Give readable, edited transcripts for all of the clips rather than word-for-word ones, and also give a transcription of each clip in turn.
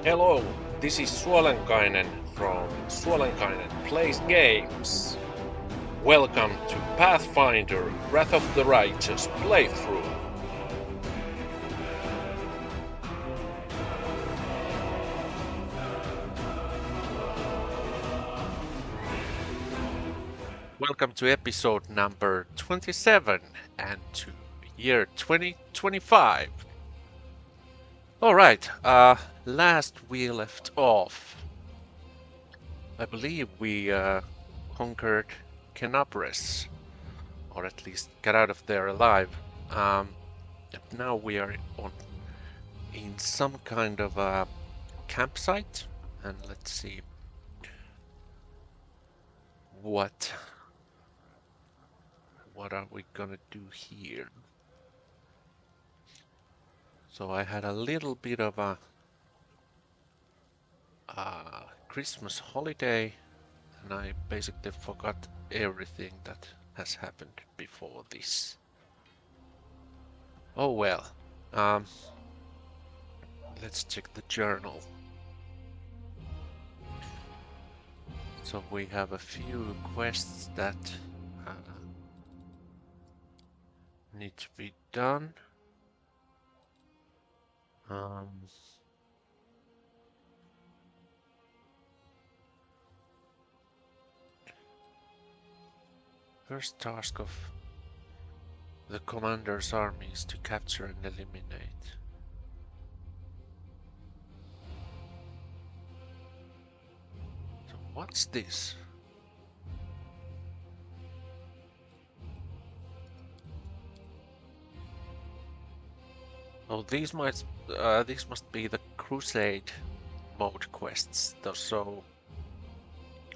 Hello, this is Suolenkainen from Suolenkainen Plays Games. Welcome to Pathfinder Wrath of the Righteous playthrough. Welcome to episode number 27 and to year 2025. Alright, last we left off, I believe we conquered Kenabres, or at least got out of there alive. And now we are in some kind of a campsite, and let's see what are we gonna do here. So I had a little bit of a Christmas holiday, and I basically forgot everything that has happened before this. Oh well. Let's check the journal. So we have a few quests that need to be done. First task of the commander's army is to capture and eliminate. So what's this? Oh, these must be the crusade mode quests, so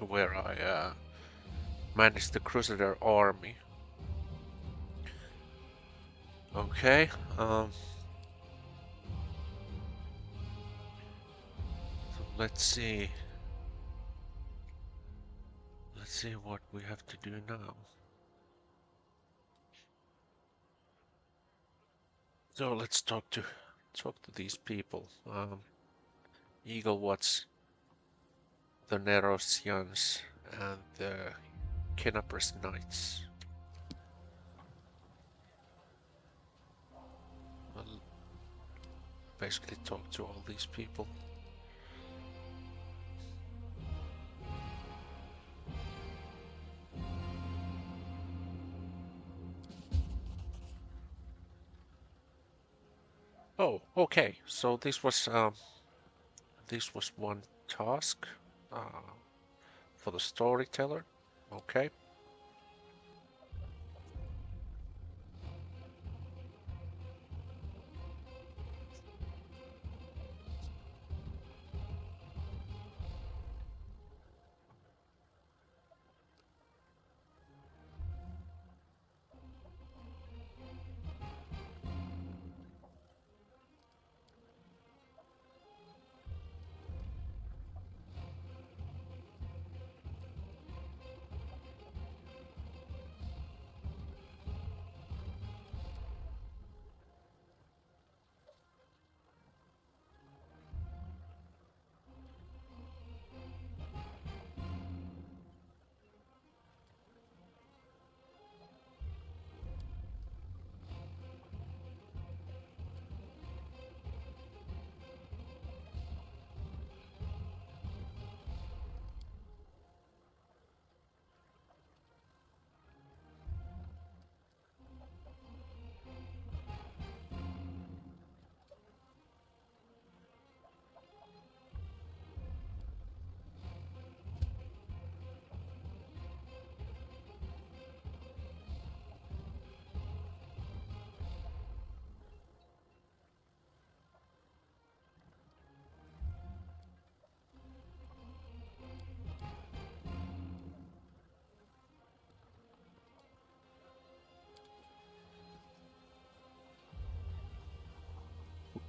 where I manage the crusader army. Okay, so let's see what we have to do now. So let's talk to these people. Eagle Watch, the Nerosians, and the Kenabres Knights. I'll basically talk to all these people. Oh, okay. So this was one task for the storyteller. Okay.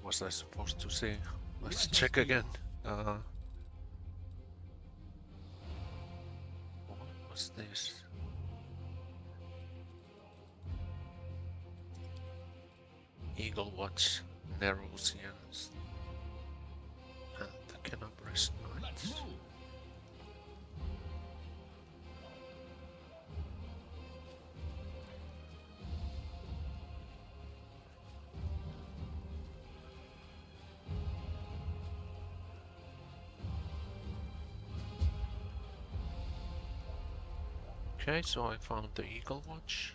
Was I supposed to see? Let's check again. What was this? Eagle Watch, Nerosians, and Nice knights. Okay, so I found the Eagle Watch.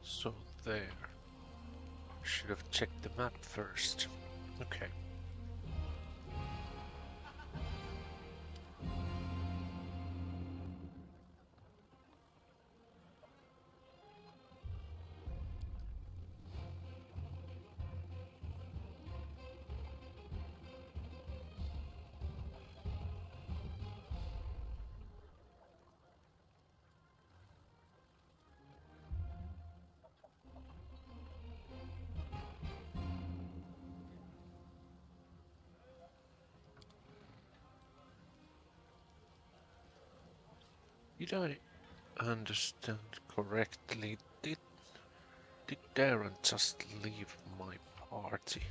So there. Should have checked the map first. Okay. Did I understand correctly? Did Darren just leave my party?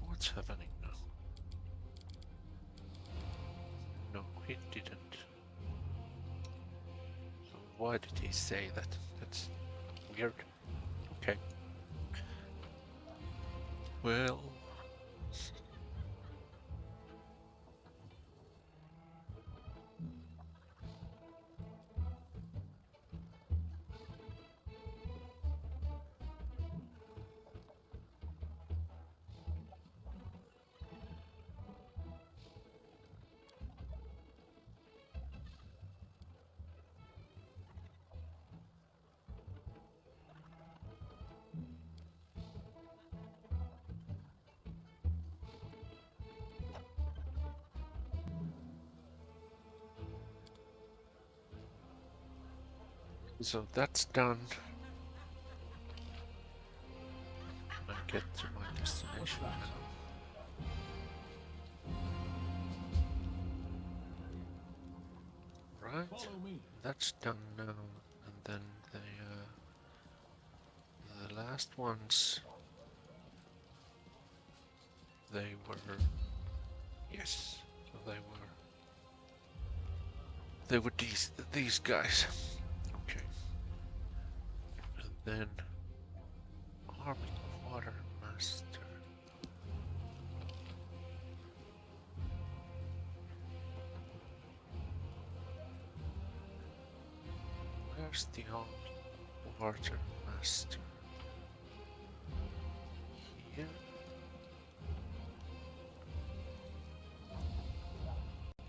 What's happening now? No, he didn't. So why did he say that? That's weird. Okay. Well... So that's done. I get to my destination now. Right, that's done now. And then the last ones, they were, yes, so they were these guys. Okay. And then Army Quartermaster. Where's the Army Quartermaster? Here.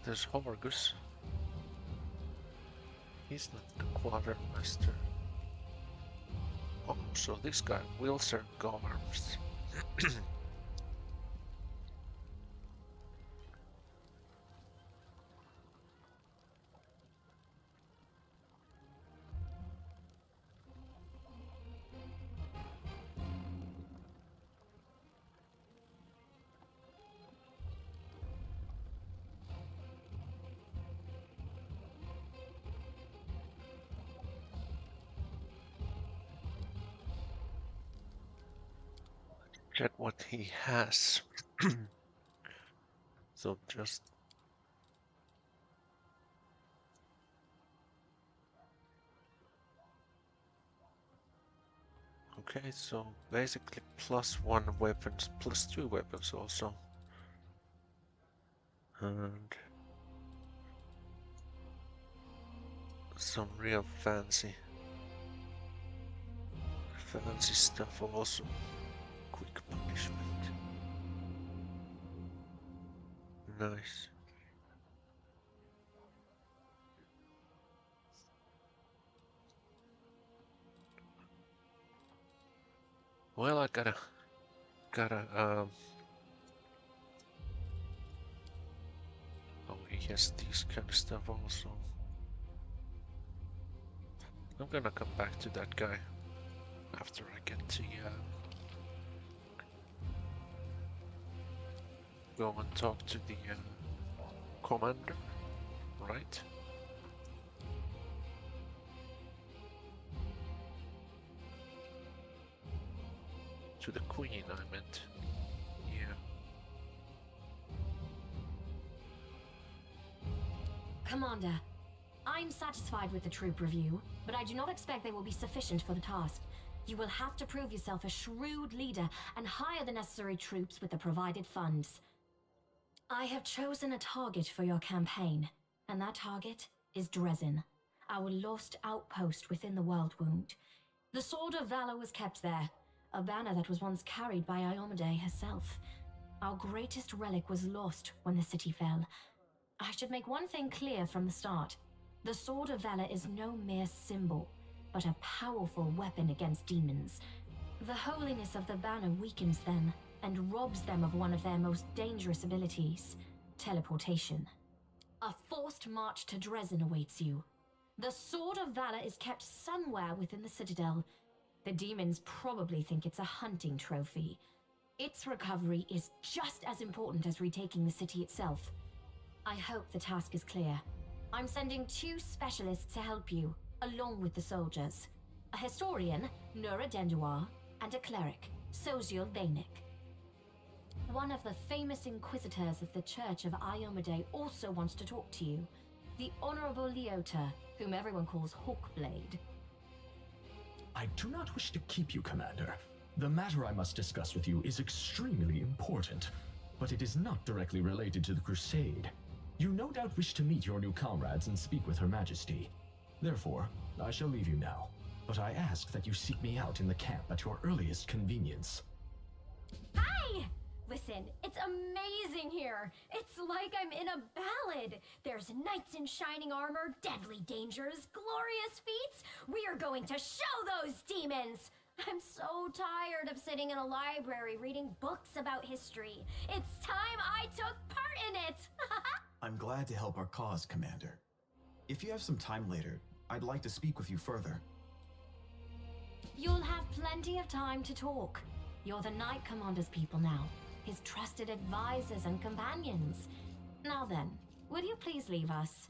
There's Horgus. He's not the quartermaster. Oh, so this guy wields her arms. Check what he has. So just okay, so basically +1 weapons, +2 weapons also. And some real fancy stuff also. Quick punishment. Nice. Well, I gotta oh, he has these kind of stuff also. I'm gonna come back to that guy after I get to go and talk to the commander, right? To the queen, I meant. Yeah. Commander, I'm satisfied with the troop review, but I do not expect they will be sufficient for the task. You will have to prove yourself a shrewd leader and hire the necessary troops with the provided funds. I have chosen a target for your campaign, and that target is Dresden, our lost outpost within the Worldwound. The Sword of Valor was kept there, a banner that was once carried by Iomedae herself. Our greatest relic was lost when the city fell. I should make one thing clear from the start. The Sword of Valor is no mere symbol, but a powerful weapon against demons. The holiness of the banner weakens them and robs them of one of their most dangerous abilities, teleportation. A forced march to Dresden awaits you. The Sword of Valor is kept somewhere within the Citadel. The demons probably think it's a hunting trophy. Its recovery is just as important as retaking the city itself. I hope the task is clear. I'm sending 2 specialists to help you, along with the soldiers. A historian, Nura Denduar, and a cleric, Soziel Vhane. One of the famous inquisitors of the Church of Iomedae also wants to talk to you. The Honorable Leota, whom everyone calls Hawkblade. I do not wish to keep you, Commander. The matter I must discuss with you is extremely important, but it is not directly related to the Crusade. You no doubt wish to meet your new comrades and speak with Her Majesty. Therefore, I shall leave you now, but I ask that you seek me out in the camp at your earliest convenience. Hi! Listen, it's amazing here. It's like I'm in a ballad. There's knights in shining armor, deadly dangers, glorious feats. We are going to show those demons. I'm so tired of sitting in a library reading books about history. It's time I took part in it. I'm glad to help our cause, Commander. If you have some time later, I'd like to speak with you further. You'll have plenty of time to talk. You're the Knight Commander's people now, his trusted advisors and companions. Now then, will you please leave us?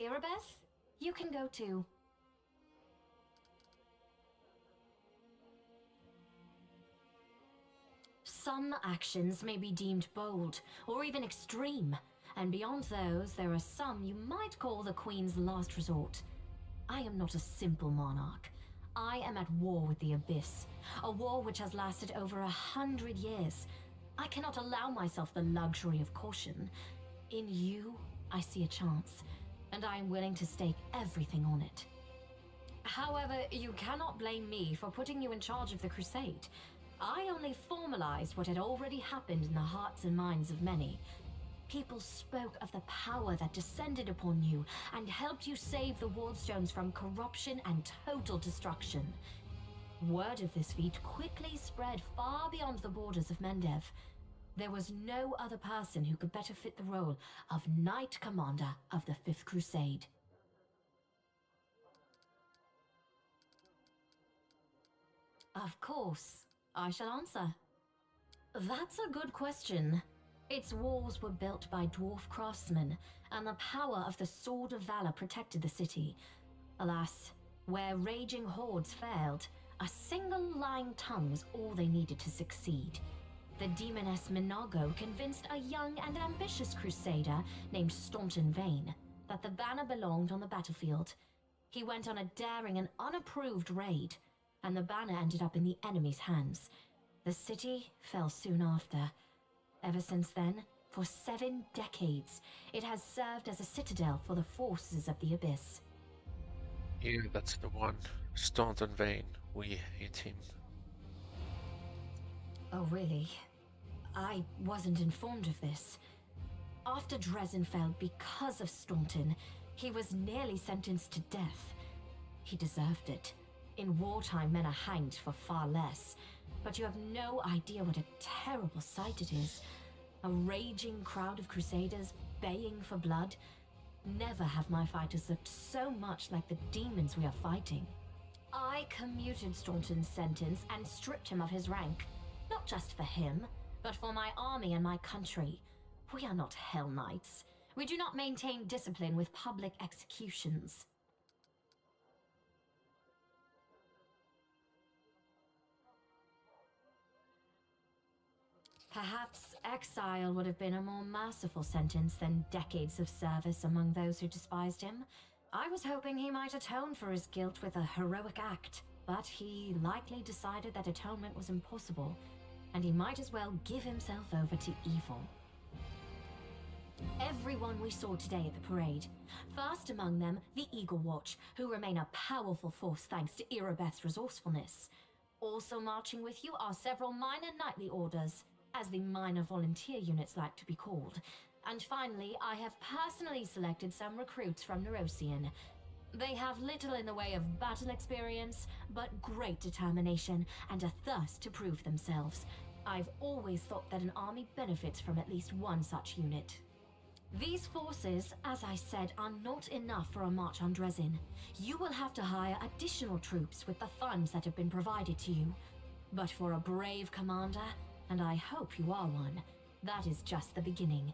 Irabeth, you can go too. Some actions may be deemed bold, or even extreme, and beyond those, there are some you might call the Queen's last resort. I am not a simple monarch. I am at war with the Abyss, a war which has lasted over 100 years. I cannot allow myself the luxury of caution. In you, I see a chance, and I am willing to stake everything on it. However, you cannot blame me for putting you in charge of the Crusade. I only formalized what had already happened in the hearts and minds of many. People spoke of the power that descended upon you and helped you save the Wardstones from corruption and total destruction. Word of this feat quickly spread far beyond the borders of Mendev. There was no other person who could better fit the role of Knight Commander of the Fifth Crusade. Of course, I shall answer. That's a good question. Its walls were built by dwarf craftsmen, and the power of the Sword of Valor protected the city. Alas, where raging hordes failed, a single lying tongue was all they needed to succeed. The demoness Minagho convinced a young and ambitious crusader named Staunton Vhane that the banner belonged on the battlefield. He went on a daring and unapproved raid, and the banner ended up in the enemy's hands. The city fell soon after. Ever since then, for 7 decades, it has served as a citadel for the forces of the Abyss. Yeah, that's the one. Staunton Vhane. We hate him. Oh, really? I wasn't informed of this. After Dresden fell because of Staunton, he was nearly sentenced to death. He deserved it. In wartime, men are hanged for far less. But you have no idea what a terrible sight it is. A raging crowd of crusaders baying for blood. Never have my fighters looked so much like the demons we are fighting. I commuted Staunton's sentence and stripped him of his rank. Not just for him, but for my army and my country. We are not Hell Knights. We do not maintain discipline with public executions. Perhaps exile would have been a more merciful sentence than decades of service among those who despised him. I was hoping he might atone for his guilt with a heroic act, but he likely decided that atonement was impossible, and he might as well give himself over to evil. Everyone we saw today at the parade. First among them, the Eagle Watch, who remain a powerful force thanks to Irabeth's resourcefulness. Also marching with you are several minor knightly orders, as the minor volunteer units like to be called. And finally, I have personally selected some recruits from Neurosian. They have little in the way of battle experience, but great determination and a thirst to prove themselves. I've always thought that an army benefits from at least one such unit. These forces, as I said, are not enough for a march on Dresden. You will have to hire additional troops with the funds that have been provided to you. But for a brave commander, and I hope you are one, that is just the beginning.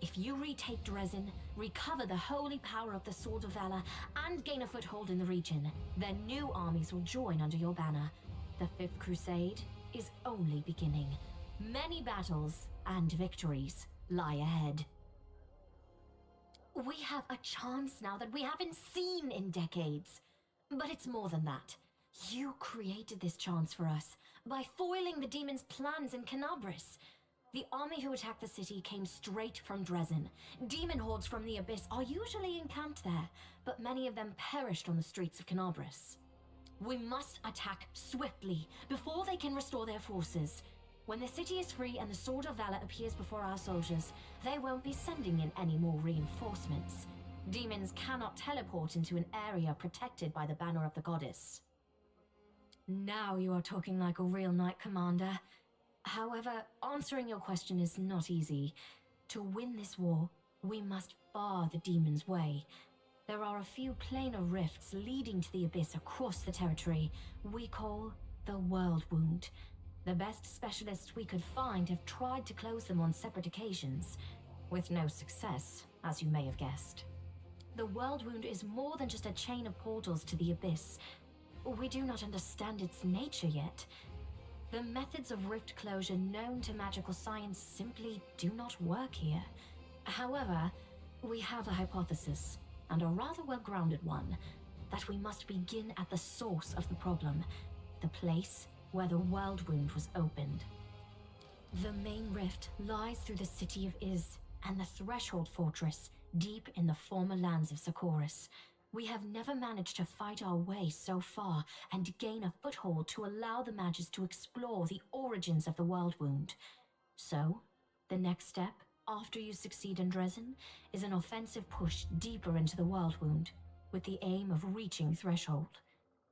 If you retake Dresden, recover the holy power of the Sword of Valor, and gain a foothold in the region, then new armies will join under your banner. The Fifth Crusade is only beginning. Many battles and victories lie ahead. We have a chance now that we haven't seen in decades. But it's more than that. You created this chance for us by foiling the demon's plans in Kenabres. The army who attacked the city came straight from Dresden. Demon hordes from the Abyss are usually encamped there, but many of them perished on the streets of Kenabres. We must attack swiftly before they can restore their forces. When the city is free and the Sword of Valor appears before our soldiers, they won't be sending in any more reinforcements. Demons cannot teleport into an area protected by the banner of the goddess. Now you are talking like a real knight commander. However, answering your question is not easy. To win this war, we must bar the demon's way. There are a few planar rifts leading to the Abyss across the territory we call the Worldwound. The best specialists we could find have tried to close them on separate occasions, with no success, as you may have guessed. The Worldwound is more than just a chain of portals to the Abyss. We do not understand its nature yet. The methods of rift closure known to magical science simply do not work here. However, we have a hypothesis, and a rather well-grounded one, that we must begin at the source of the problem, the place where the Worldwound was opened. The main rift lies through the city of Iz and the Threshold Fortress, deep in the former lands of Schirs. We have never managed to fight our way so far and gain a foothold to allow the mages to explore the origins of the Worldwound. So, the next step, after you succeed in Dresden, is an offensive push deeper into the Worldwound, with the aim of reaching Threshold,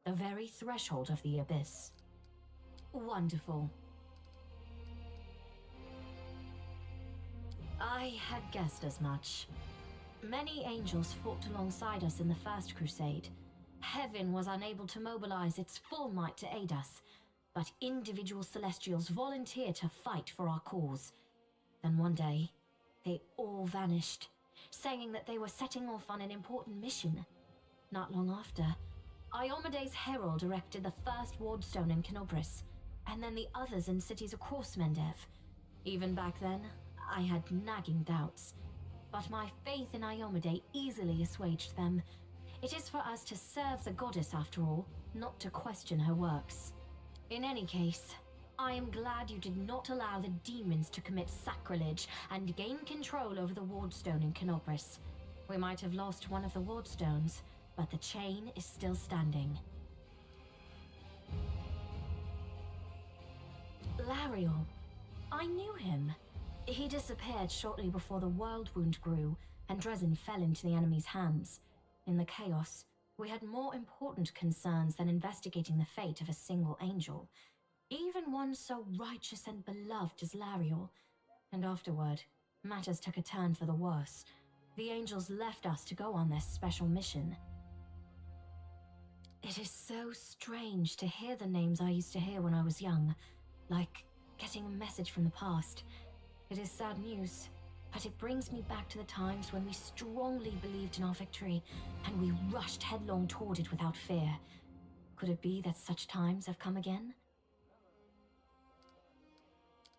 the very threshold of the Abyss. Wonderful. I had guessed as much. Many angels fought alongside us in the First Crusade. Heaven was unable to mobilize its full might to aid us, but individual celestials volunteered to fight for our cause. Then one day, they all vanished, saying that they were setting off on an important mission. Not long after, Iomede's herald erected the first Wardstone in Kenabres, and then the others in cities across Mendev. Even back then, I had nagging doubts, but my faith in Iomede easily assuaged them. It is for us to serve the goddess after all, not to question her works. In any case, I am glad you did not allow the demons to commit sacrilege and gain control over the Wardstone in Kenabres. We might have lost one of the Wardstones, but the chain is still standing. Lariel. I knew him. He disappeared shortly before the Worldwound grew and Dresden fell into the enemy's hands. In the chaos, we had more important concerns than investigating the fate of a single angel, even one so righteous and beloved as Lariel. And afterward, matters took a turn for the worse. The angels left us to go on their special mission. It is so strange to hear the names I used to hear when I was young, like getting a message from the past. It is sad news, but it brings me back to the times when we strongly believed in our victory, and we rushed headlong toward it without fear. Could it be that such times have come again?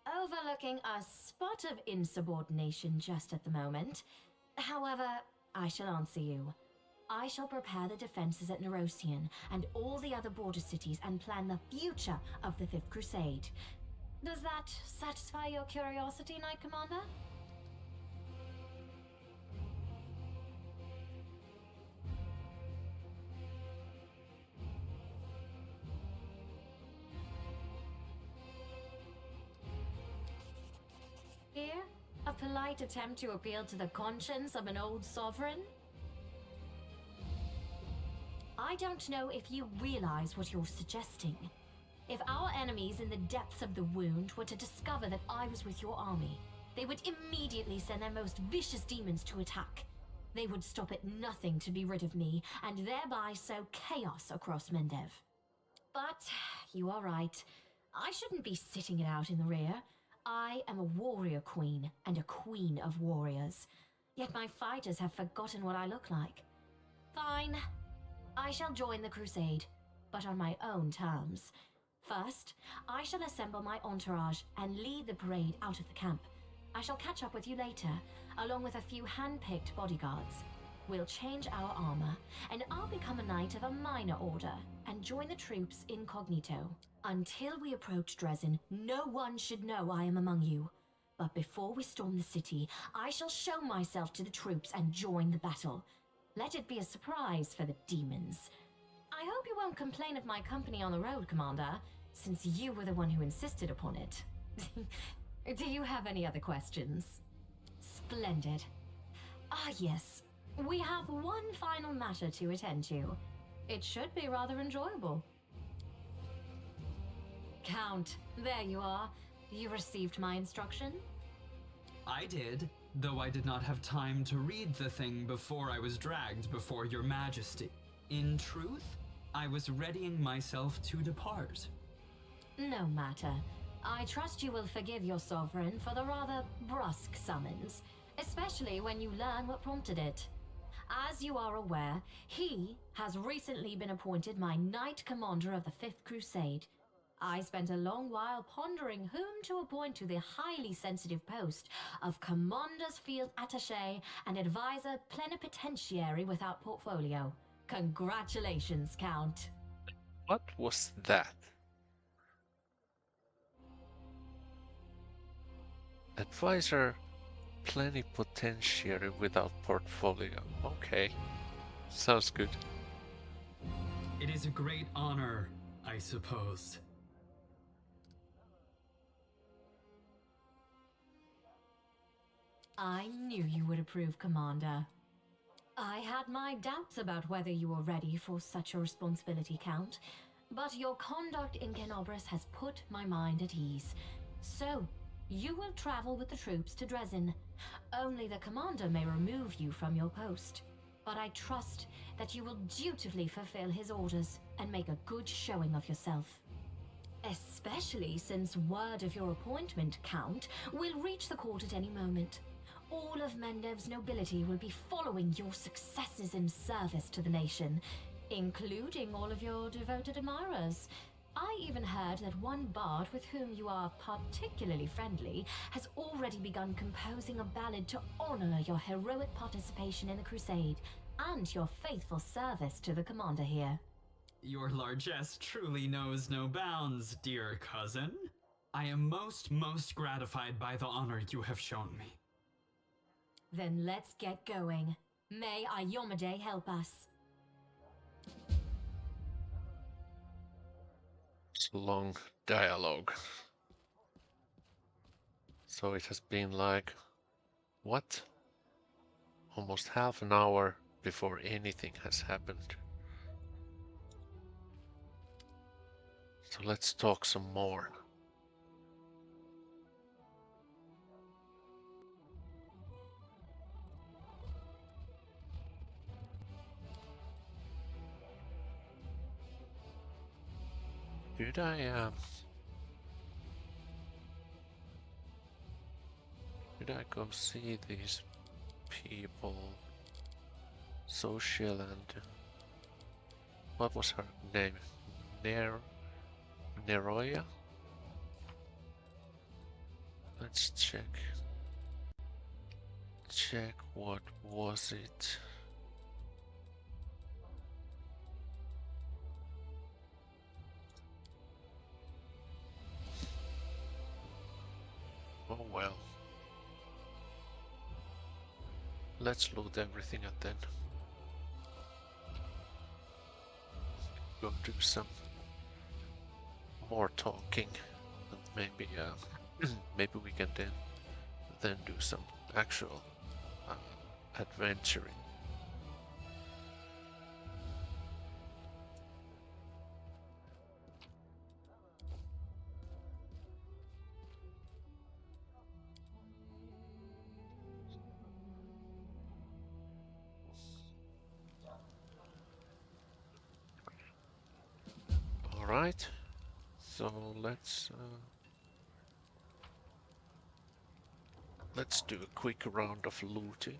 Overlooking a spot of insubordination just at the moment. However, I shall answer you. I shall prepare the defenses at Nerosian and all the other border cities and plan the future of the Fifth Crusade. Does that satisfy your curiosity, Knight Commander? Here, a polite attempt to appeal to the conscience of an old sovereign? I don't know if you realize what you're suggesting. If our enemies in the depths of the wound were to discover that I was with your army, they would immediately send their most vicious demons to attack. They would stop at nothing to be rid of me, and thereby sow chaos across Mendev. But you are right. I shouldn't be sitting it out in the rear. I am a warrior queen and a queen of warriors. Yet my fighters have forgotten what I look like. Fine. I shall join the crusade, but on my own terms. First, I shall assemble my entourage and lead the parade out of the camp. I shall catch up with you later, along with a few hand-picked bodyguards. We'll change our armor, and I'll become a knight of a minor order and join the troops incognito. Until we approach Dresden, no one should know I am among you. But before we storm the city, I shall show myself to the troops and join the battle. Let it be a surprise for the demons. I hope you won't complain of my company on the road, Commander, since you were the one who insisted upon it. Do you have any other questions? Splendid. Ah, yes. We have one final matter to attend to. It should be rather enjoyable. Count, there you are. You received my instruction? I did, though I did not have time to read the thing before I was dragged before your majesty. In truth, I was readying myself to depart. No matter. I trust you will forgive your sovereign for the rather brusque summons, especially when you learn what prompted it. As you are aware, he has recently been appointed my Knight Commander of the Fifth Crusade. I spent a long while pondering whom to appoint to the highly sensitive post of Commander's Field Attaché and Advisor Plenipotentiary without portfolio. Congratulations, Count. What was that? Advisor plenipotentiary without portfolio. Okay. Sounds good. It is a great honor, I suppose. I knew you would approve, Commander. I had my doubts about whether you were ready for such a responsibility, Count, but your conduct in Kenabres has put my mind at ease. So, you will travel with the troops to Dresden. Only the commander may remove you from your post. But I trust that you will dutifully fulfill his orders and make a good showing of yourself. Especially since word of your appointment, Count, will reach the court at any moment. All of Mendev's nobility will be following your successes in service to the nation, including all of your devoted admirers. I even heard that one bard with whom you are particularly friendly has already begun composing a ballad to honor your heroic participation in the crusade and your faithful service to the commander here. Your largesse truly knows no bounds, dear cousin. I am most gratified by the honor you have shown me. Then let's get going. May Iyomade help us. It's a long dialogue. So it has been like, what? Almost half an hour before anything has happened. So let's talk some more. Did I go see these people? Social and what was her name? Neroya? Let's check. Check what was it? Oh well. Let's loot everything and then go do some more talking, and maybe maybe we can then do some actual adventuring. All right, so let's do a quick round of looting.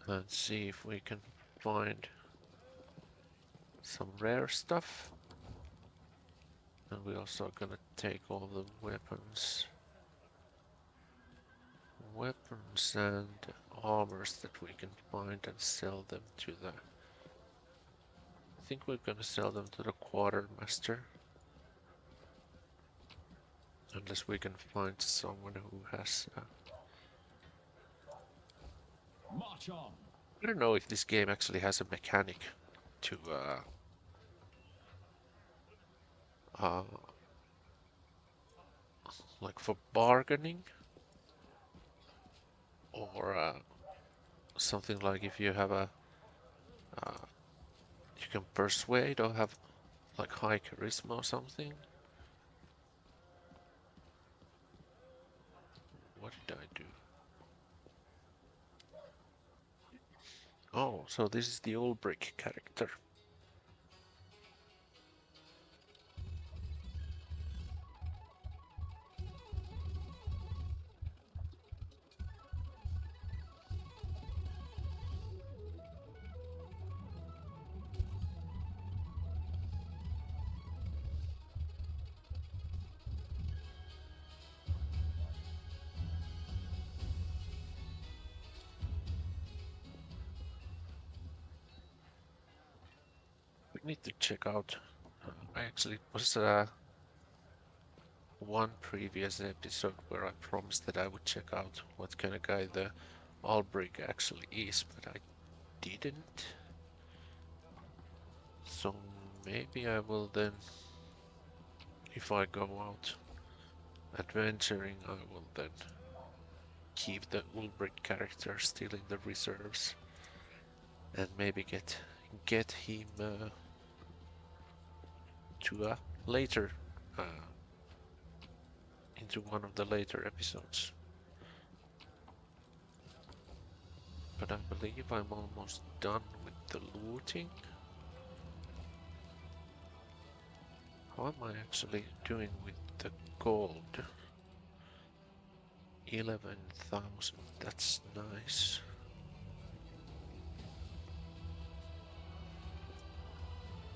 And see if we can find some rare stuff. And we're also gonna take all the weapons and armors that we can find and sell them to the... I think we're gonna sell them to the quartermaster. Unless we can find someone who has... March on. I don't know if this game actually has a mechanic to like for bargaining, or something like if you have a you can persuade or have like high charisma or something. What did I do? Oh, so this is the old brick character. We need to check out. I actually was one previous episode where I promised that I would check out what kind of guy the Albrecht actually is, but I didn't. So maybe I will then, if I go out adventuring, I will then keep the Ulbricht character still in the reserves and maybe get him to a later into one of the later episodes. But I believe I'm almost done with the looting. How am I actually doing with the gold? 11,000, that's nice.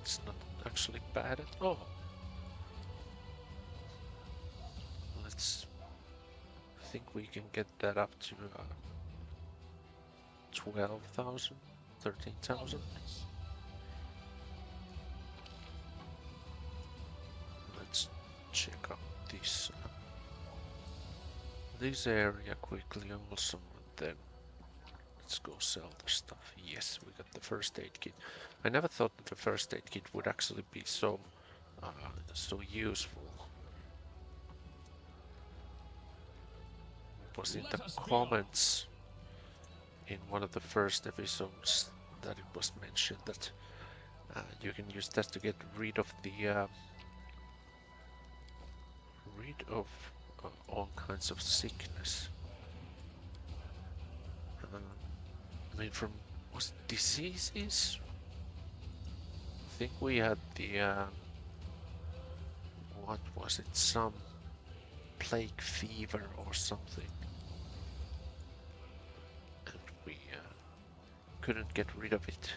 It's not actually bad at all. I think we can get that up to 12,000, 13,000. Let's check out this area quickly also, and then let's go sell the stuff. Yes, we got the first aid kit. I never thought that the first aid kit would actually be so useful. It was in the comments in one of the first episodes that it was mentioned that you can use that to get rid of the all kinds of sickness. I mean, from was it diseases? I think we had the what was it? Some plague fever or something, and we couldn't get rid of it.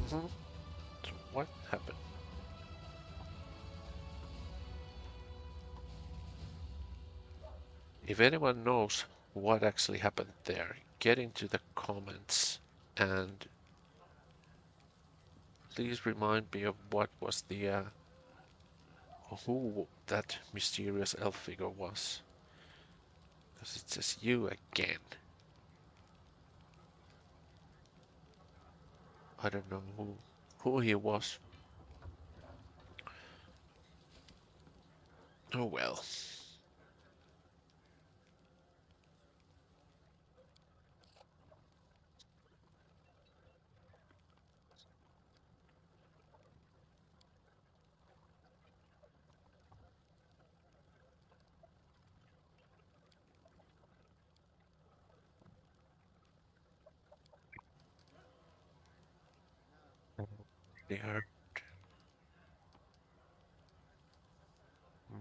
So what happened? If anyone knows what actually happened there, get into the comments and please remind me of what was the who that mysterious elf figure was. Because it says you again. I don't know who he was. Oh well. They are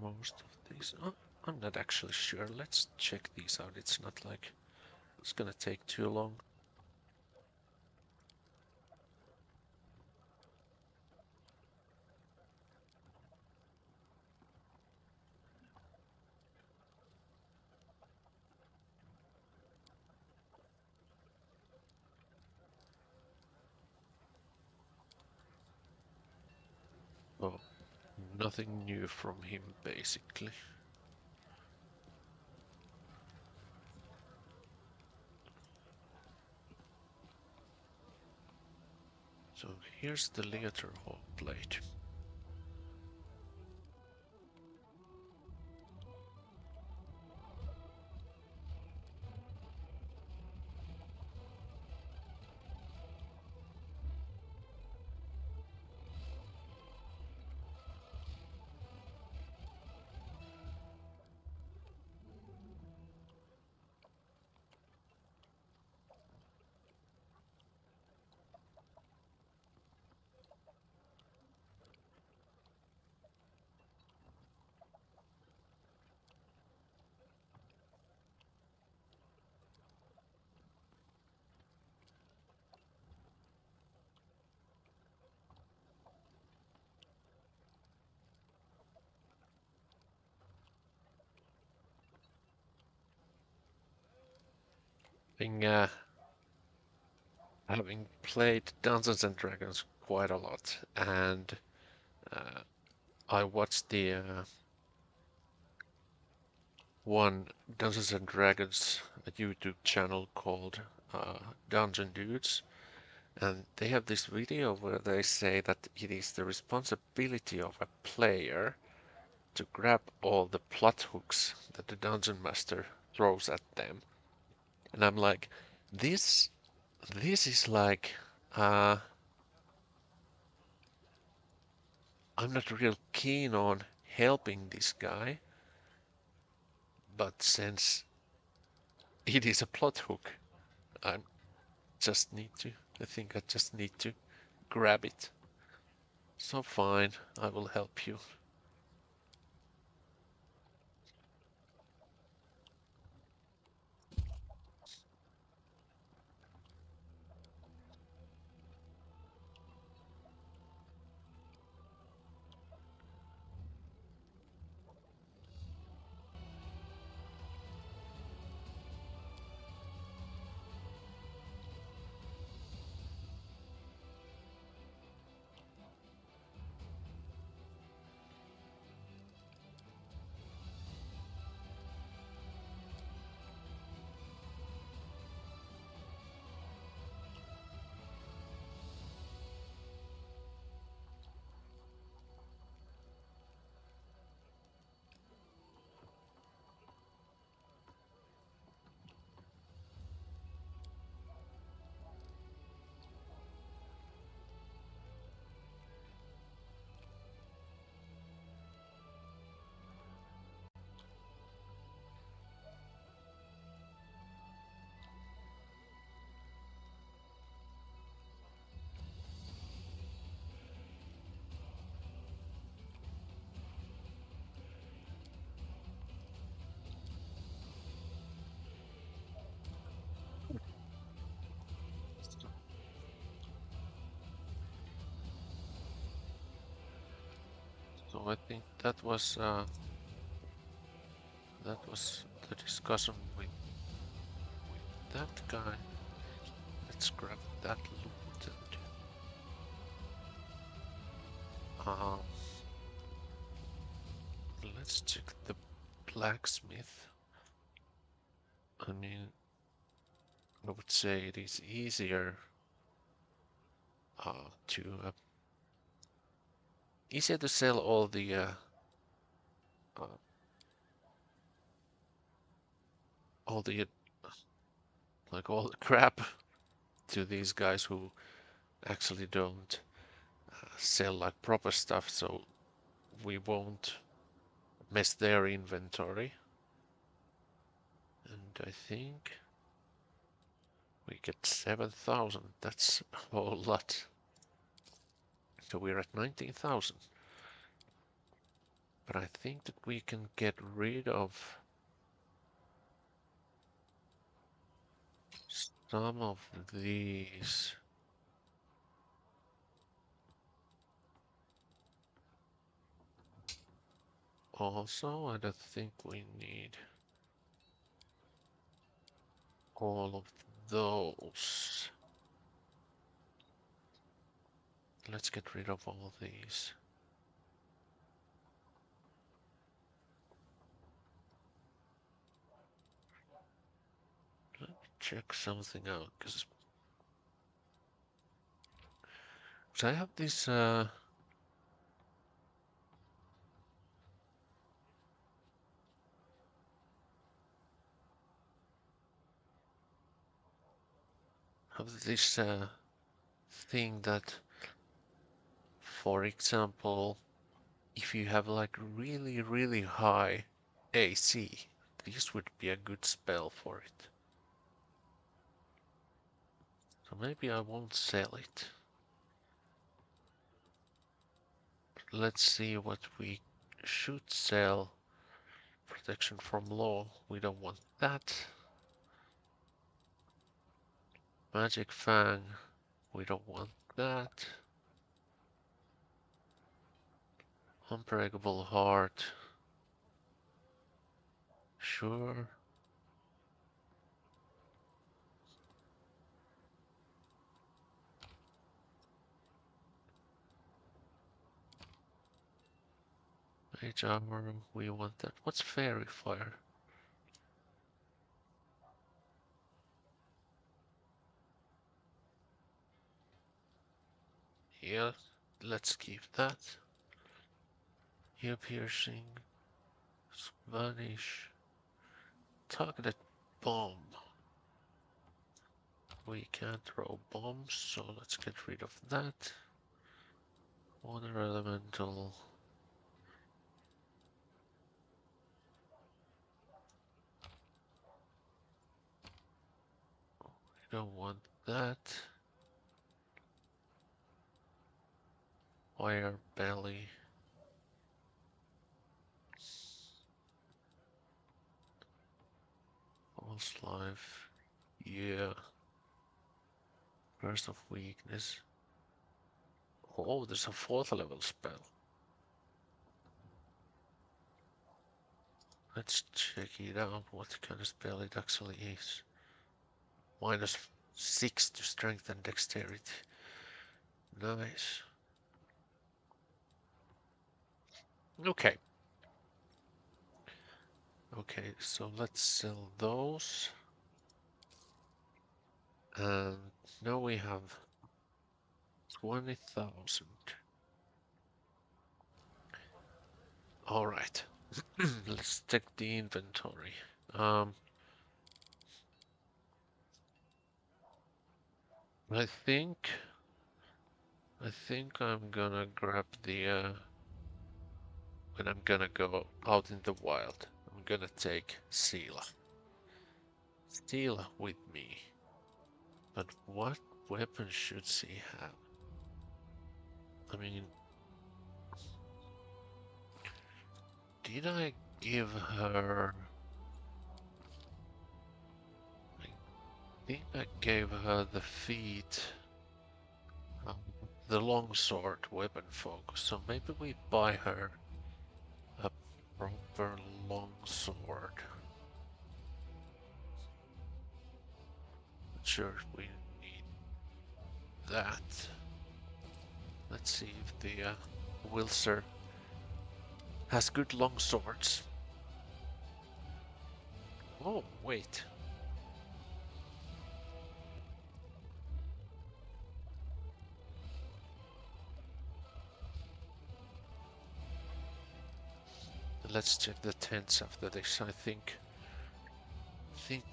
most of these. Oh, I'm not actually sure. Let's check these out. It's not like it's gonna take too long. Oh, nothing new from him basically. So here's the Leater Hall plate. Having played Dungeons and Dragons quite a lot, and I watched the one Dungeons and Dragons YouTube channel called Dungeon Dudes, and they have this video where they say that it is the responsibility of a player to grab all the plot hooks that the dungeon master throws at them. And I'm like, this is like I'm not real keen on helping this guy, but since it is a plot hook, I just need to. I think I just need to grab it. So fine, I will help you. I think that was the discussion with that guy. Let's grab that loot and let's check the blacksmith. I mean, I would say it is easier to sell all the all the crap to these guys who actually don't sell like proper stuff, so we won't mess their inventory. And I think we get 7,000. That's a whole lot. So we're at 19,000. But I think that we can get rid of some of these. Also, I don't think we need all of those. Let's get rid of all these. Let me check something out, because I have this thing that, for example, if you have like really, really high AC, this would be a good spell for it. So maybe I won't sell it. Let's see what we should sell. Protection from law, we don't want that. Magic Fang, we don't want that. Unbreakable Heart, sure. Mage Armor, we want that. What's Fairy Fire? Yeah, let's keep that. Ear piercing, vanish, targeted bomb. We can't throw bombs, so let's get rid of that. Water elemental. We don't want that. Fire belly. False life. Yeah. Burst of weakness. Oh, there's a 4th level spell. Let's check it out, what kind of spell it actually is. -6 to strength and dexterity. Nice. Okay. Okay, so let's sell those. And now we have 20,000. All right. Let's check the inventory. I think I'm gonna grab the when I'm gonna go out in the wild. I'm gonna take Sela with me. But what weapon should she have? I mean, did I give her... I think I gave her the feat, the longsword weapon focus, so maybe we buy her Proper longsword. Not sure if we need that. Let's see if the Wilser has good longswords. Oh, wait. Let's check the tents after this. I think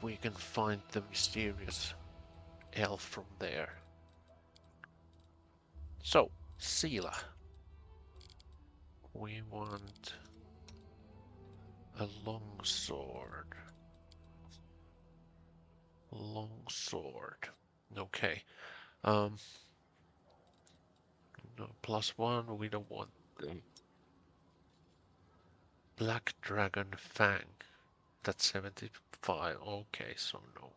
we can find the mysterious elf from there. So, Sila. We want a longsword. Longsword. Okay. No, +1. We don't want the Black Dragon Fang. That's 75. Okay, so no.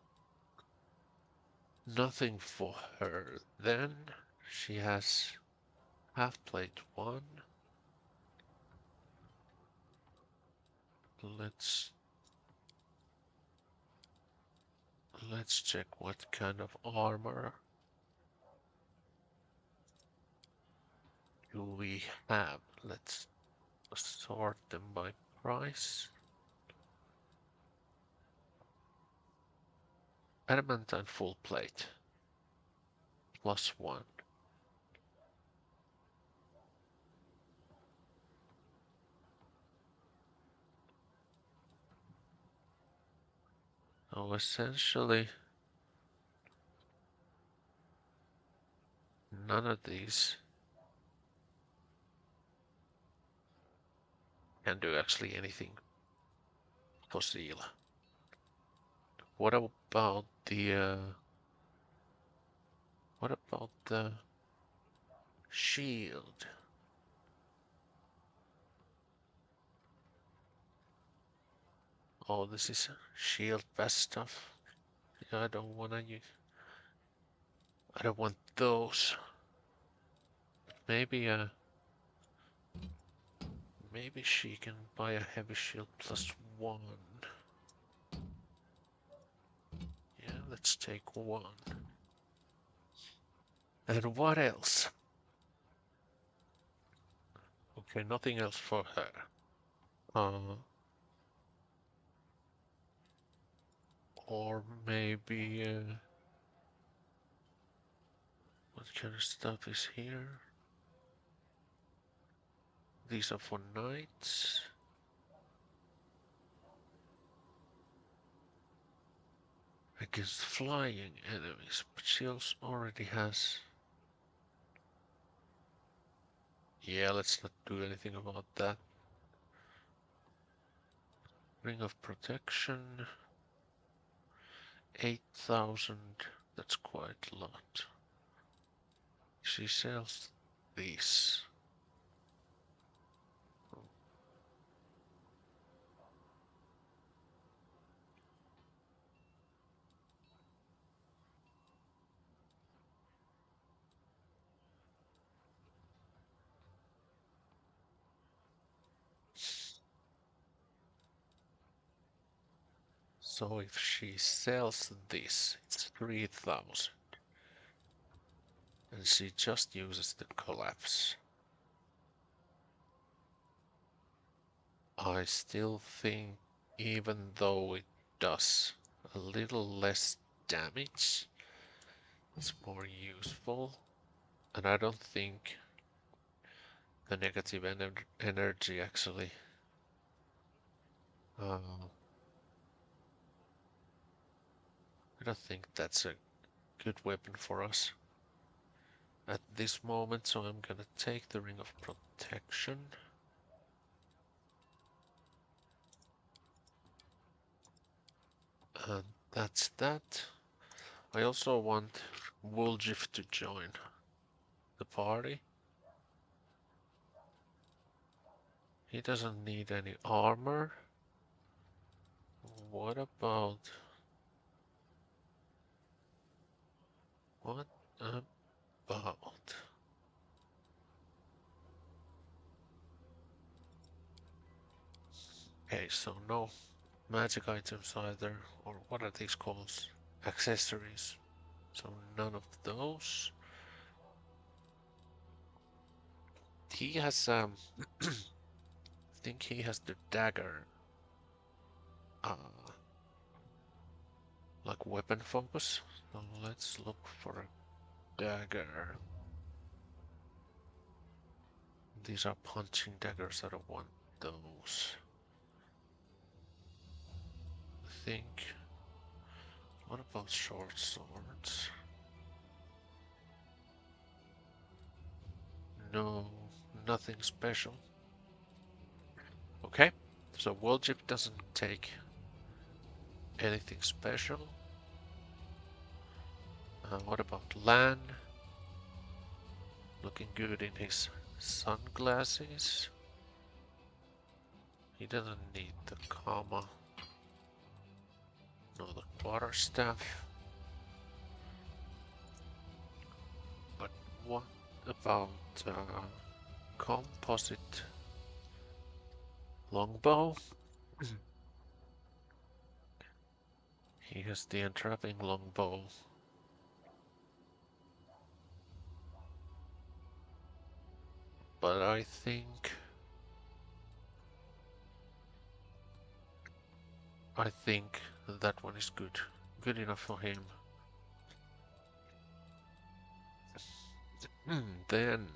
Nothing for her. Then she has half-plate 1. Let's check what kind of armor do we have. Let's sort them by price. Adamantine full plate. +1. So essentially, none of these can do actually anything for Sila. What about the shield? Oh, this is shield vest stuff. Yeah, I don't wanna use. I don't want those. Maybe maybe she can buy a heavy shield +1. Yeah, let's take 1. And what else? Okay, nothing else for her. Or maybe what kind of stuff is here? These are for knights. Against flying enemies, but she also already has. Yeah, let's not do anything about that. Ring of protection. 8,000. That's quite a lot. She sells these. So if she sells this, it's 3,000. And she just uses the collapse. I still think, even though it does a little less damage, it's more useful. And I don't think the negative energy actually I don't think that's a good weapon for us at this moment, so I'm gonna take the Ring of Protection. And that's that. I also want Woljif to join the party. He doesn't need any armor. What about... What about... Okay, so no magic items either, or what are these called? Accessories. So none of those. He has I think he has the dagger uh like weapon focus. So let's look for a dagger. These are punching daggers. I don't want those. I think. What about short swords? No, nothing special. Okay, so Worldship doesn't take anything special. What about Lan? Looking good in his sunglasses. He doesn't need the comma. No, the quarterstaff. But what about composite longbow? He has the entrapping longbow. But I think that one is good. Good enough for him. Then,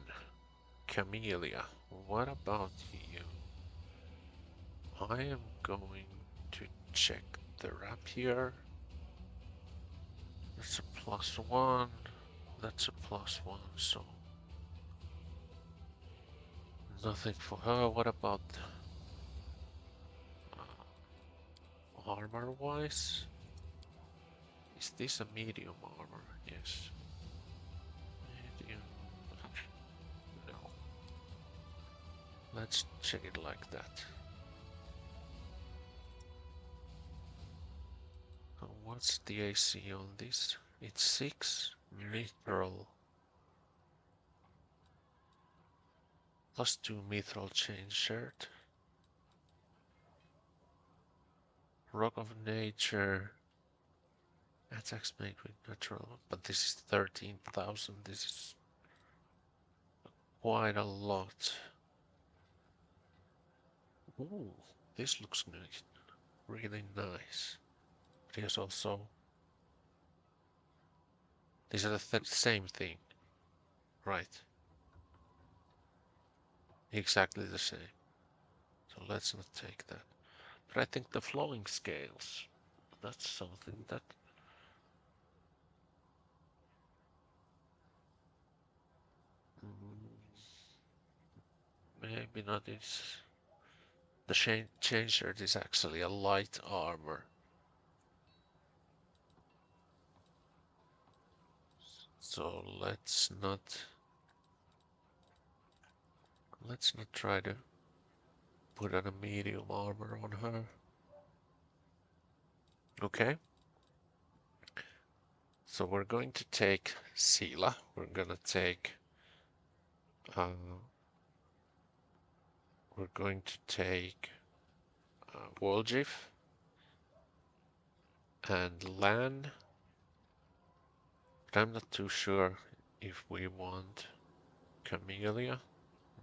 Camellia, what about you? I am going to check the rapier. That's a +1. That's a +1, so nothing for her. What about armor-wise? Is this a medium armor? Yes. Medium. No. Let's check it like that. What's the AC on this? It's 6 mithril. +2 mithril chain shirt. Rock of Nature. Attacks made with natural, but this is 13,000. This is quite a lot. Ooh, this looks nice. Really nice. But here's also. These are the same thing. Right. Exactly the same. So let's not take that. But I think the flowing scales. That's something that. Maybe not is. The chain shirt is actually a light armor. So let's not try to put on a medium armor on her. Okay. So we're going to take Sila. We're gonna take we're going to take Woljif and Lan. But I'm not too sure if we want Camellia.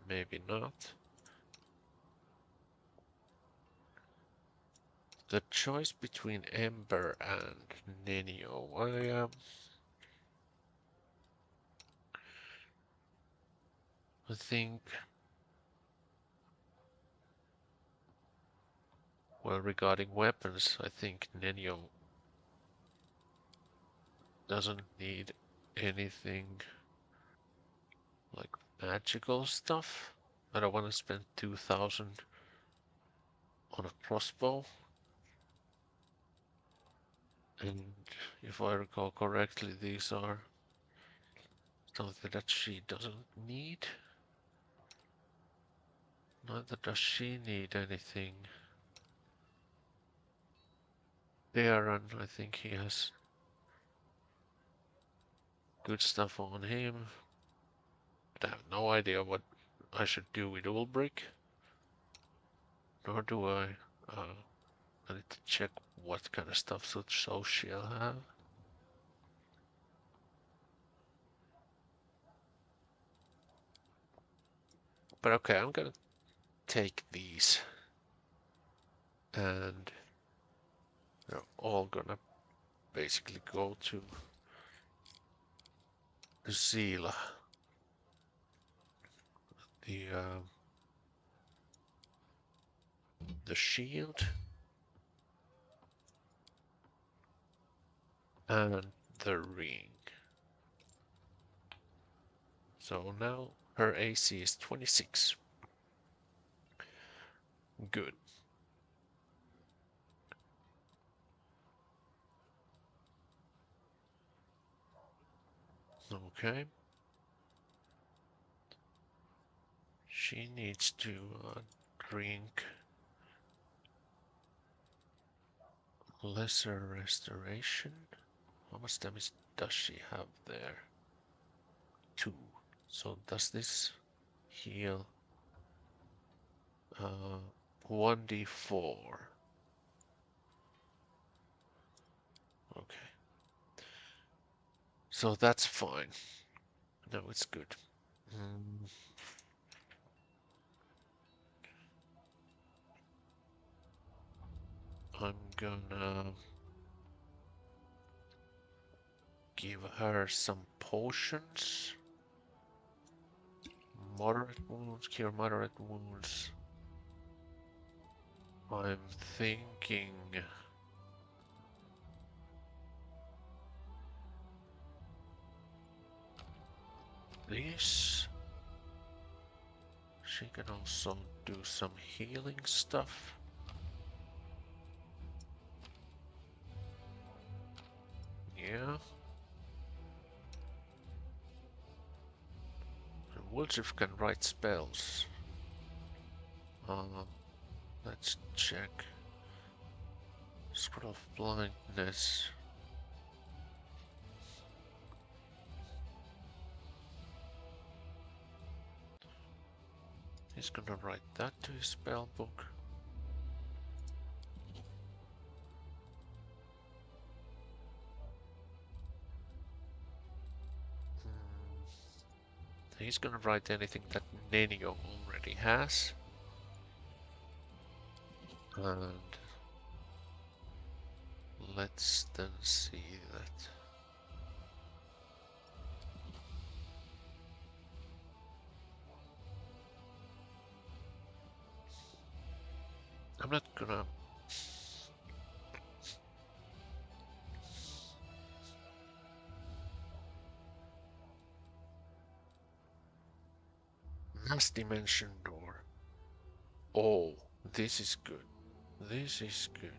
Maybe not. The choice between Ember and Nenio. I think. Well, regarding weapons, I think Nenio doesn't need anything like magical stuff. I don't want to spend 2,000 on a crossbow. And if I recall correctly, these are something that she doesn't need. Neither does she need anything. Baron, I think he has good stuff on him. But I have no idea what I should do with Ulbrich. Nor do I. I need to check what kind of stuff so she'll have. But okay, I'm gonna take these. And they're all gonna basically go to Zila. The shield and the ring. So now her AC is 26. Good. Okay. She needs to drink lesser restoration. How much damage does she have there? 2. So does this heal 1d4? Okay. So that's fine. No, it's good. I'm gonna give her some potions. Moderate wounds, cure moderate wounds. I'm thinking this. She can also do some healing stuff. Yeah. And Wolf can write spells. Let's check. Scroll of blindness. He's gonna write that to his spell book. He's gonna write anything that Minagho already has. And let's then see that. I'm not gonna Last dimension door. Oh, this is good. This is good.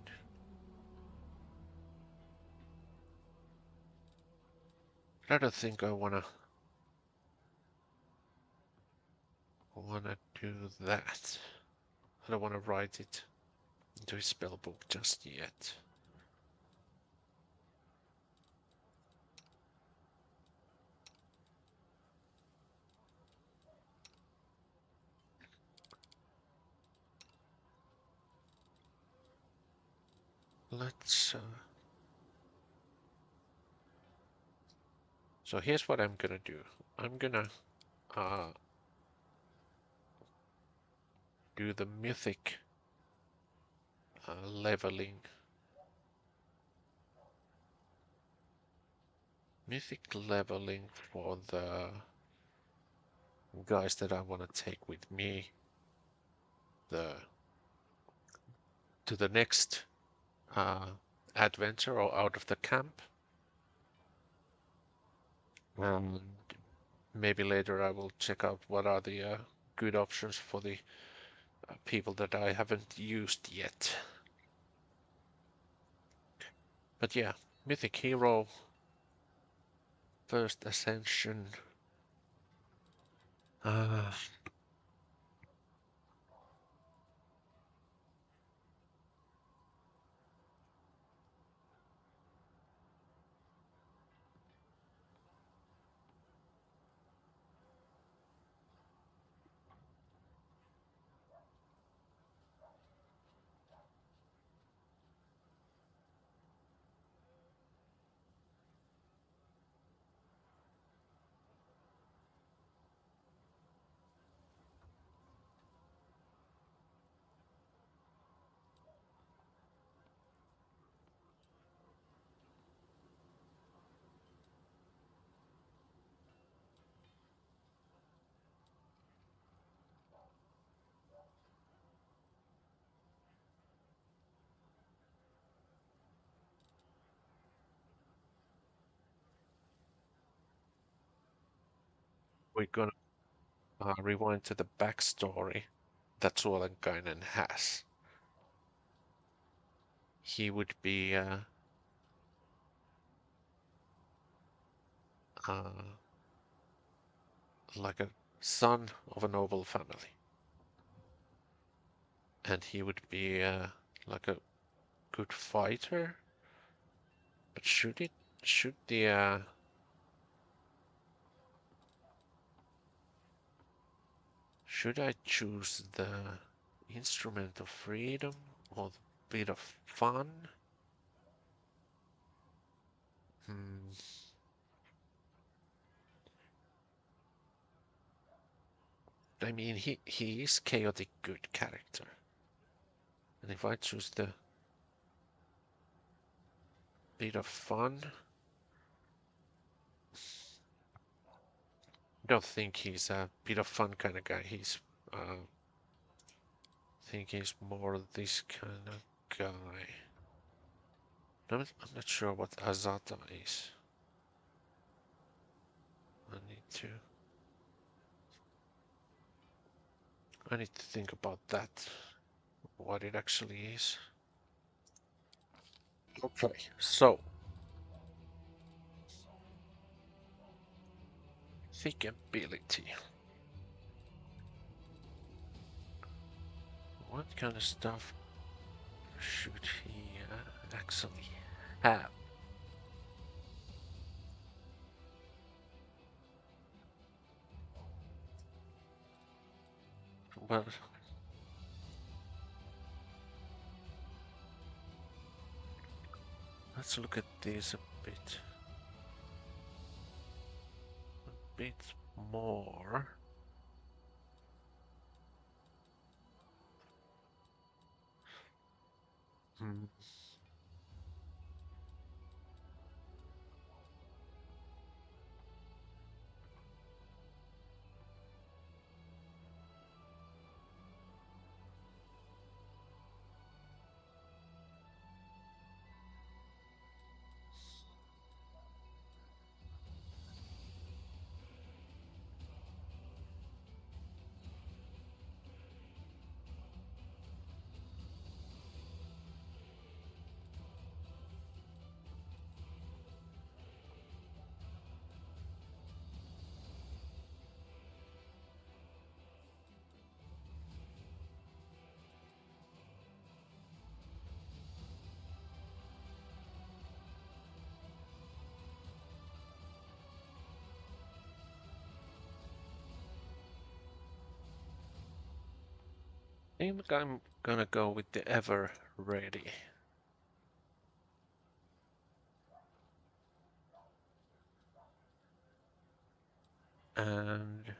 I don't think I wanna do that. I don't wanna write it into his spellbook just yet. Let's so here's what I'm gonna do. I'm gonna do the mythic leveling. Mythic leveling for the guys that I want to take with me to the next adventure or out of the camp. And maybe later I will check out what are the good options for the people that I haven't used yet. But yeah, Mythic Hero, First Ascension. we're gonna rewind to the backstory that Suolenkainen has, he would be like a son of a noble family, and he would be like a good fighter. But should the should I choose the instrument of freedom or the bit of fun? I mean, he is chaotic good character. And if I choose the bit of fun, I don't think he's a bit of fun kind of guy. He's I think he's more this kind of guy. I'm not sure what Azata is. I need to think about that. What it actually is. Okay, so thick ability. What kind of stuff should he actually have? Well, let's look at these a bit more. I think I'm gonna go with the ever ready. And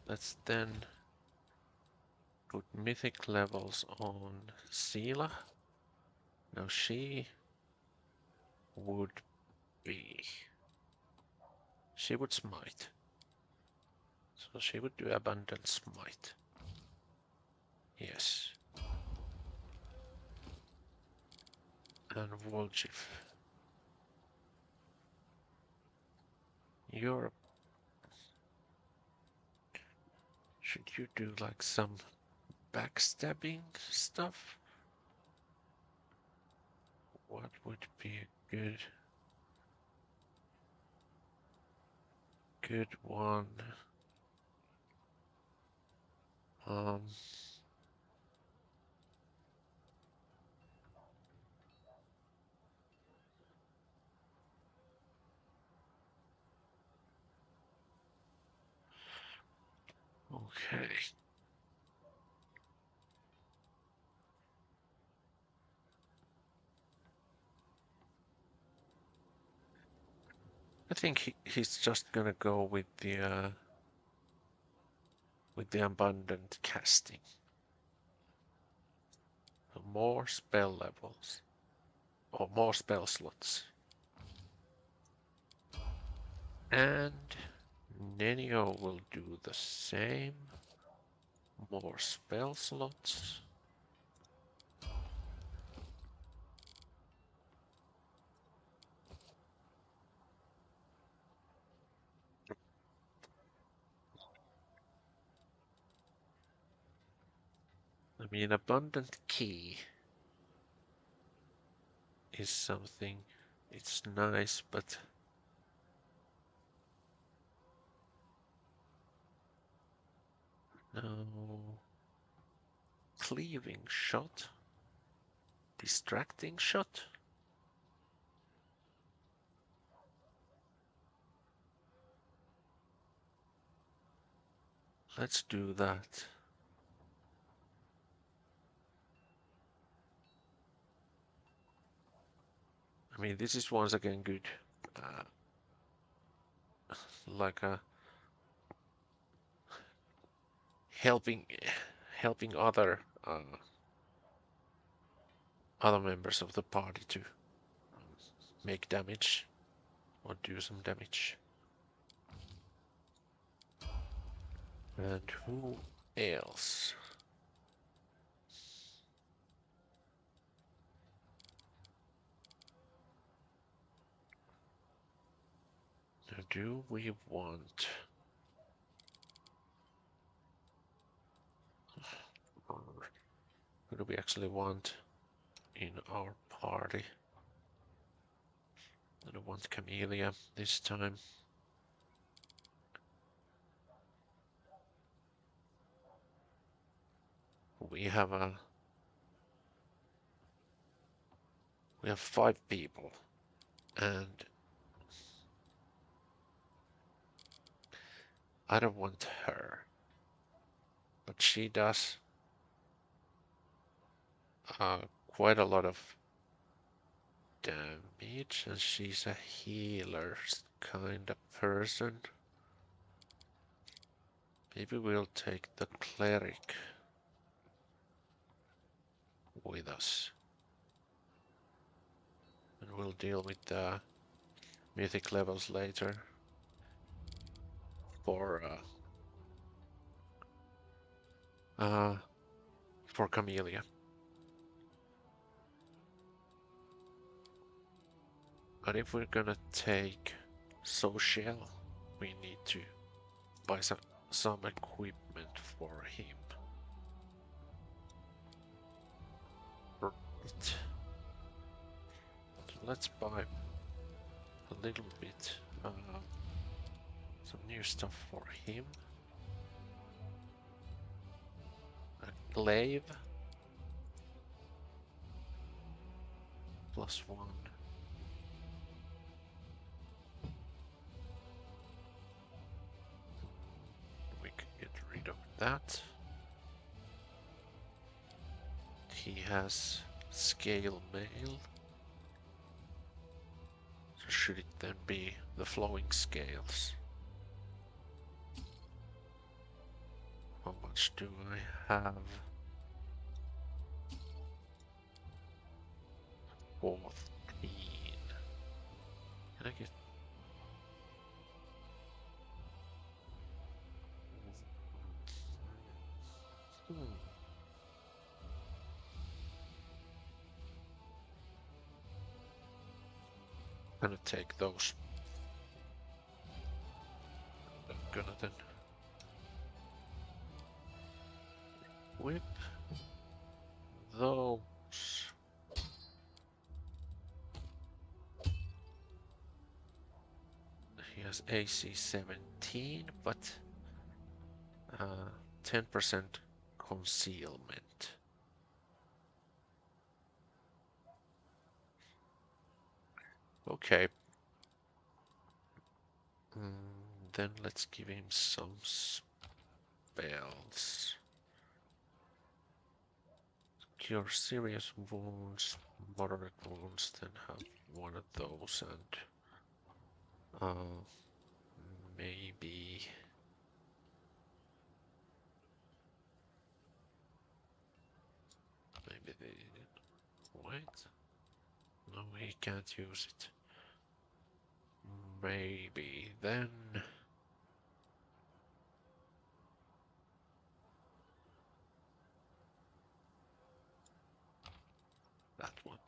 let's then put mythic levels on Sela. Now she would smite. So she would do abundant smite. Yes. And Volchif. Should you do like some backstabbing stuff? What would be a good one? Okay. I think he's just gonna go with the abundant casting. So more spell levels or more spell slots. And Nenio will do the same. More spell slots. I mean, abundant key is something. It's nice, but no. Cleaving shot? Distracting shot? Let's do that. I mean, this is once again good. Like a helping other other members of the party to make damage or do some damage. And who else? Do we want? Or who do we actually want in our party? I don't want Camellia this time. We have 5 people, and I don't want her, but she does quite a lot of damage, and she's a healer kind of person. Maybe we'll take the cleric with us, and we'll deal with the mythic levels later for Camellia. But if we're gonna take social, we need to buy some equipment for him. Right. So let's buy a little bit some new stuff for him. A glaive +1. We can get rid of that. He has scale mail. So should it then be the flowing scales? How much do I have? 14. Can I get... Gonna take those. I'm gonna then whip those. He has AC 17, but 10% concealment. Okay. Then let's give him some spells. Cure serious wounds, moderate wounds, then have one of those, and maybe they wait. No, he can't use it. Maybe then that one.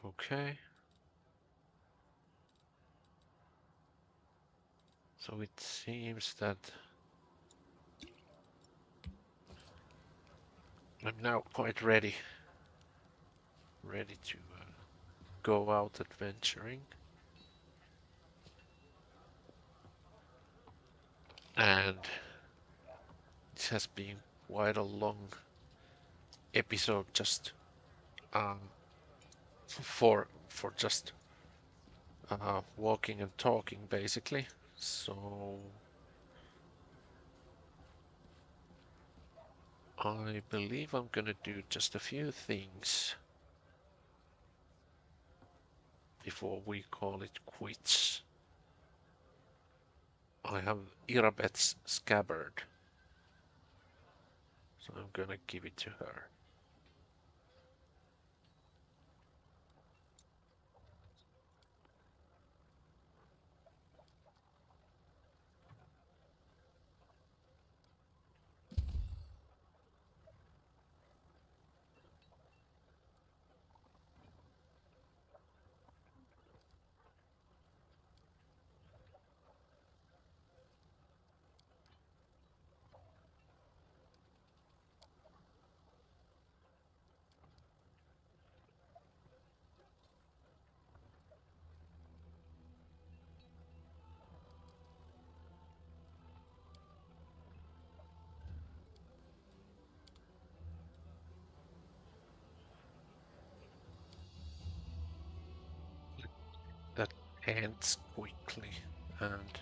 Okay. So it seems that I'm now quite ready to go out adventuring. And this has been quite a long episode just for just walking and talking basically. So I believe I'm gonna do just a few things before we call it quits. I have Irabet's scabbard, so I'm gonna give it to her. That ends quickly, and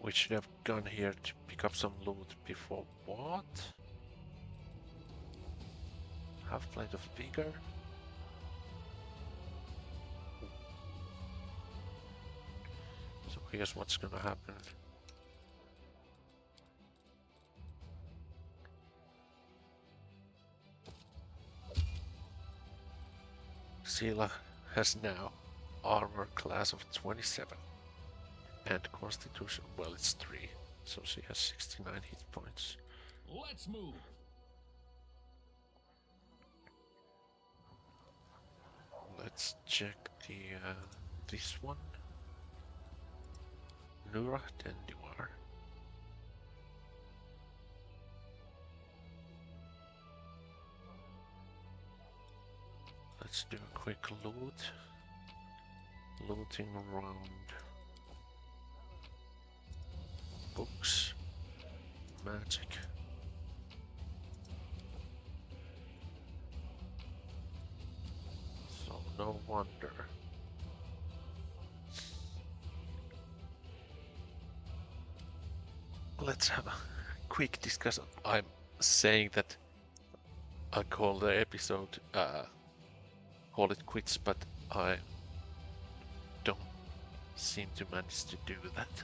we should have gone here to pick up some loot before what? Half plate of vigor? So here's what's gonna happen. Sila has now armor class of 27 and constitution, well, it's 3, so she has 69 hit points. Let's move. Let's check the this one. Nura Denduar. Let's do a quick loot. Looting around books, magic. So no wonder. Let's have a quick discussion. I'm saying that I call the episode call it quits, but I don't seem to manage to do that.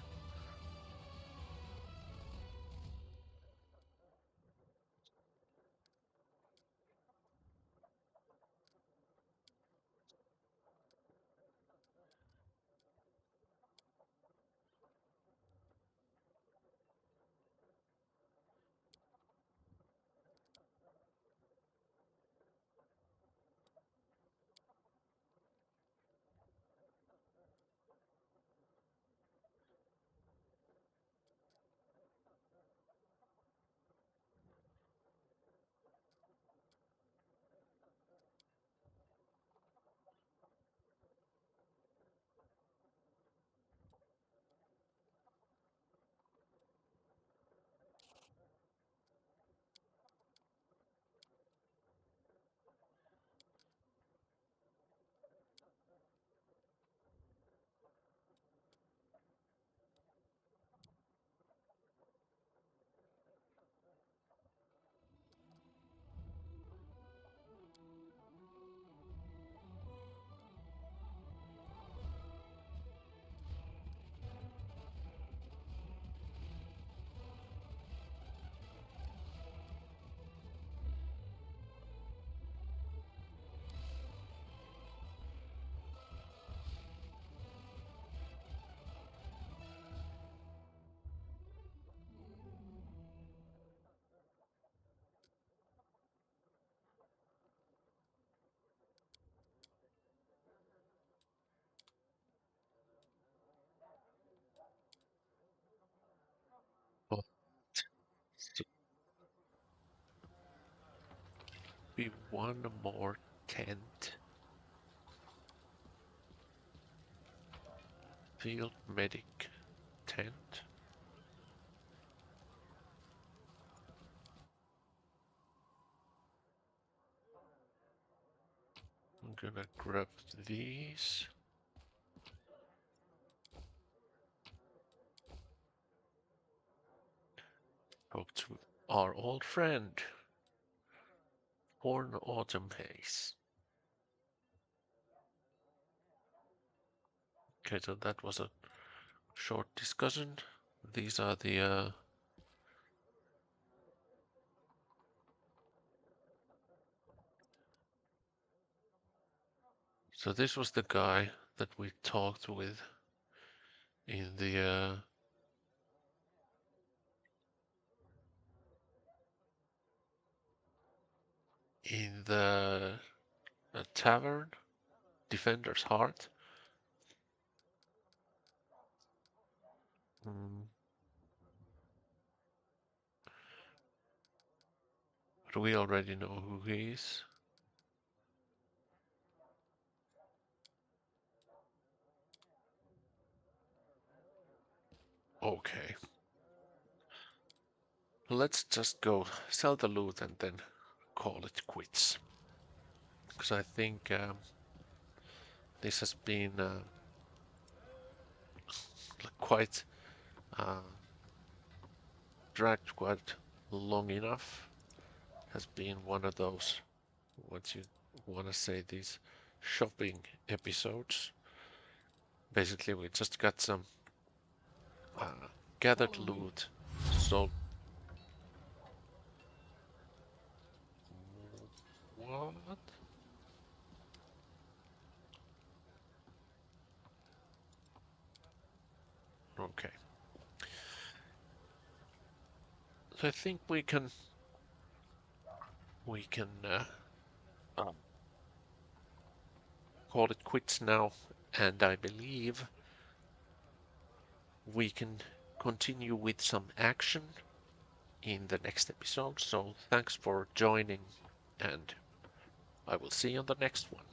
be one more tent. Field medic tent. I'm gonna grab these. Talk to our old friend, Horn Autumn Haze. Okay, so that was a short discussion. These are the so this was the guy that we talked with in the tavern, Defender's Heart. But we already know who he is. Okay. Let's just go sell the loot and then call it quits. Because I think this has been quite dragged quite long enough. Has been one of those, what you want to say, these shopping episodes. Basically, we just got some gathered loot, so what? Okay. So I think we can call it quits now, and I believe we can continue with some action in the next episode. So thanks for joining, and I will see you on the next one.